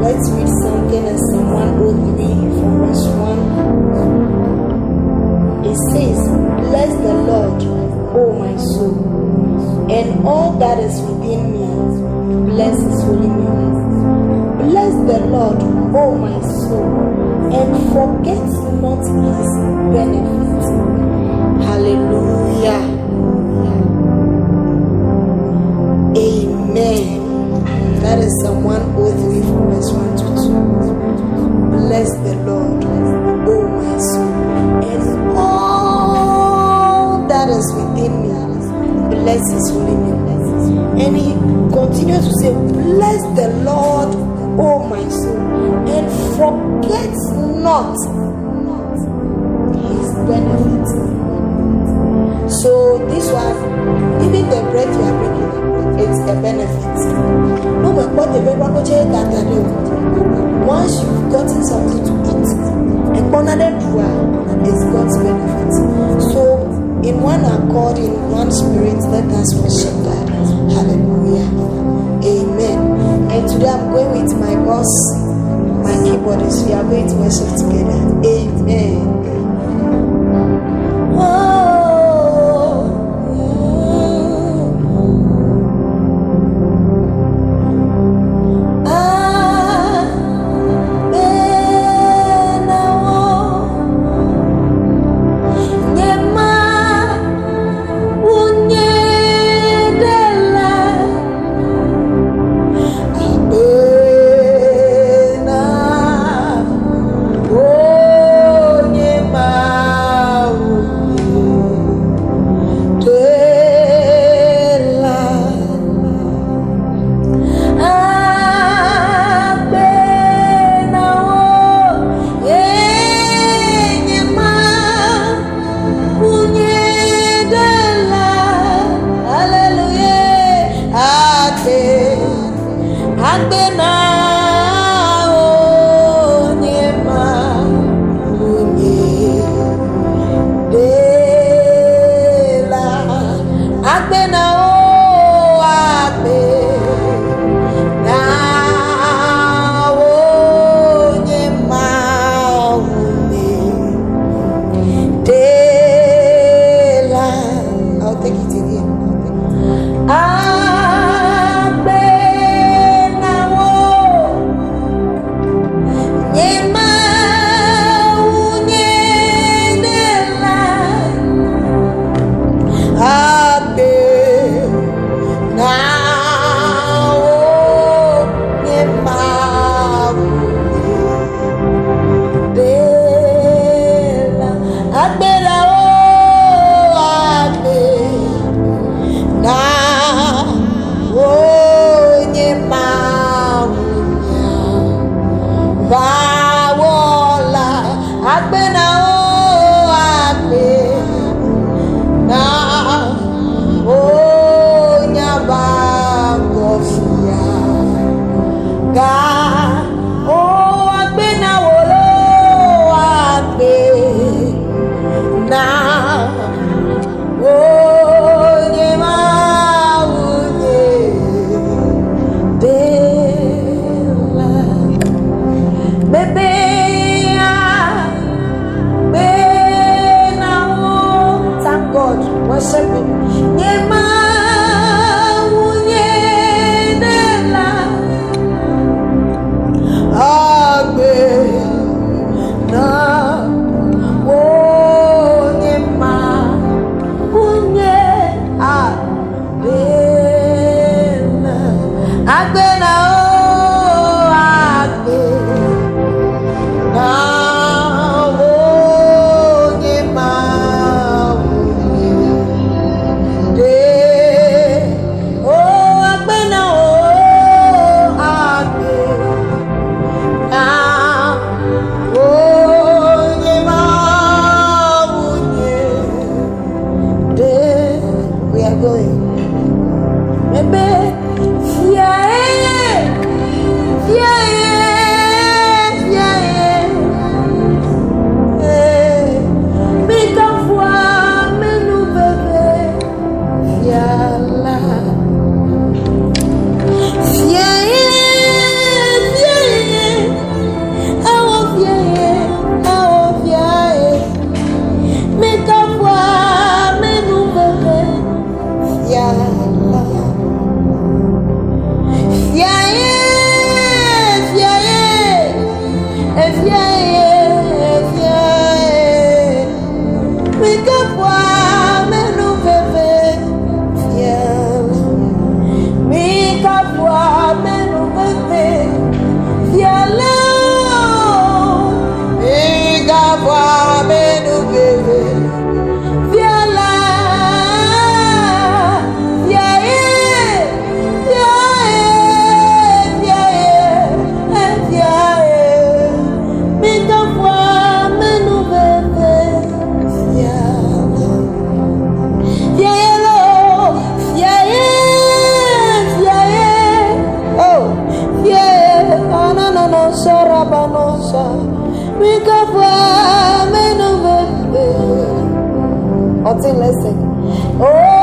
Let's read something in Psalm 103 from verse 1. It says, "Bless the Lord, O my soul, and all that is within me, bless his holy name. Bless the Lord, O my soul, and forget not his benefits." Hallelujah. Amen. That is Psalm 103 from verse 1 to 2. Bless the Lord, O my soul, and all that is within me, bless his holy name. And he continues to say, "Bless the Lord, O my soul, and forget not his benefits." So this one, even the bread you are breaking, it's a benefit. No, but what the very once you've gotten something to eat, it's God's benefit. So in one accord, in one spirit, let us worship God. Hallelujah. Amen. And today I'm going with my boss, my keyboardist. We are going to worship together. Amen. Listen. Oh,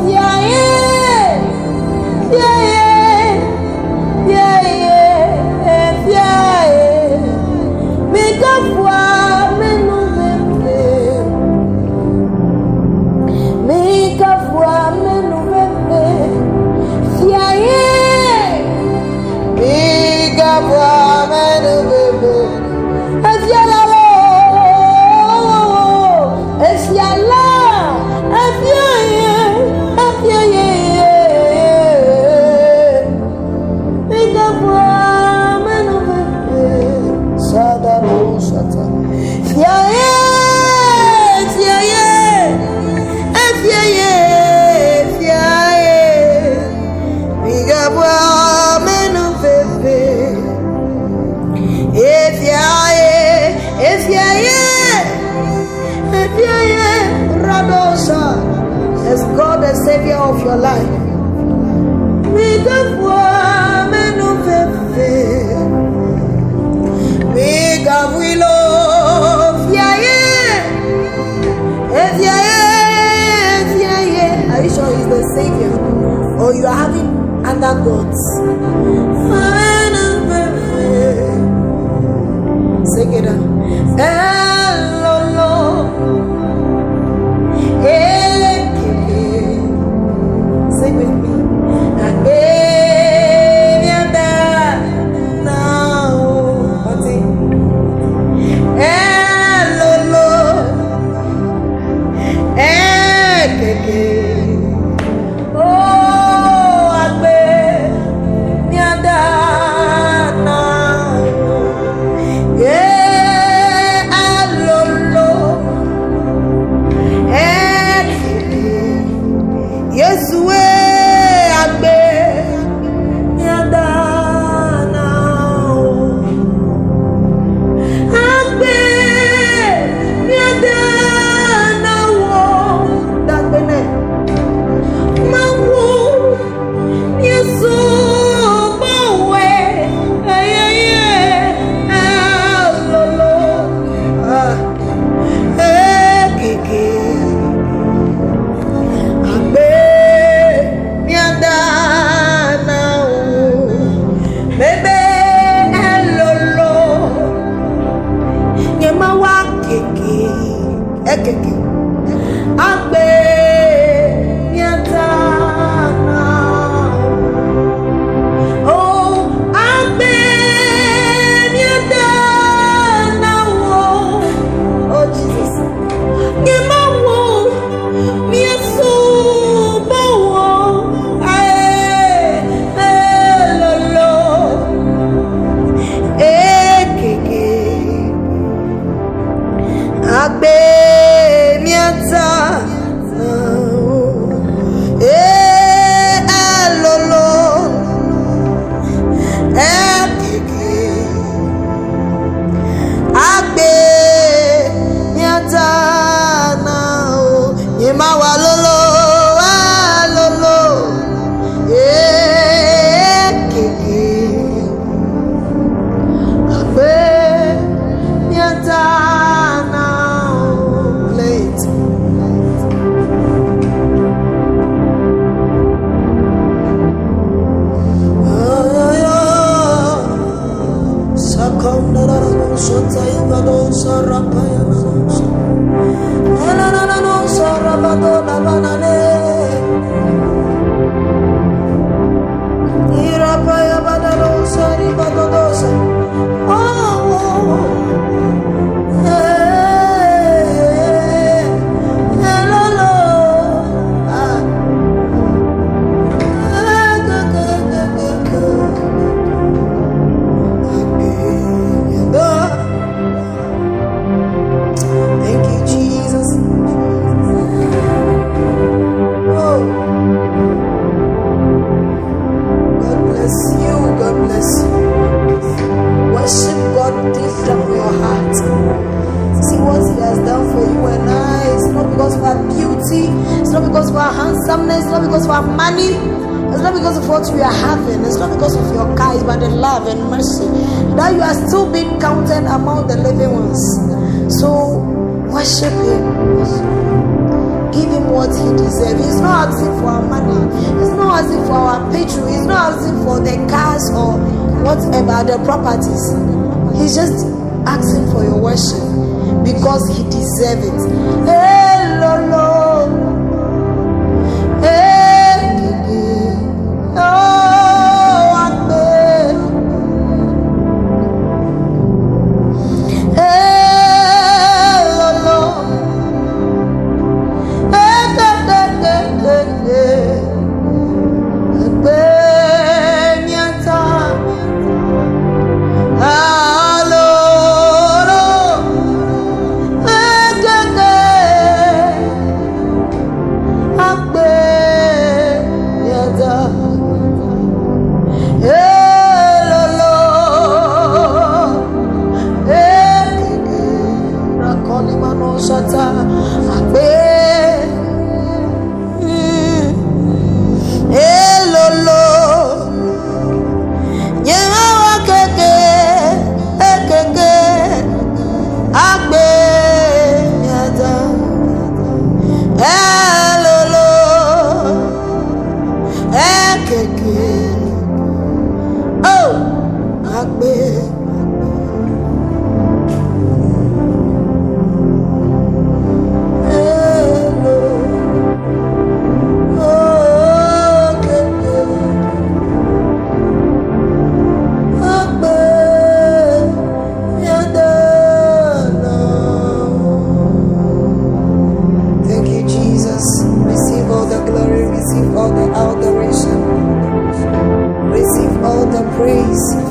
yeah, as God the Savior of your life. Are you sure He's the Savior? Or you are having other gods? Sing it out. Sing with me. It's not because of what you are having. It's not because of your car. It's by the love and mercy that you are still being counted among the living ones. So worship Him. Give Him what He deserves. He's not asking for our money. He's not asking for our petrol. He's not asking for the cars or whatever, the properties. He's just asking for your worship because He deserves it. Hey, Lord. Hey, oh, Amen. Hey, Lord.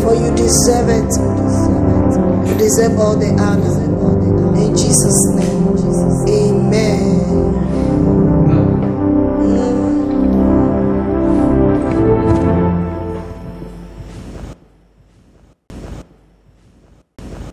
For you deserve it. You deserve all the honor.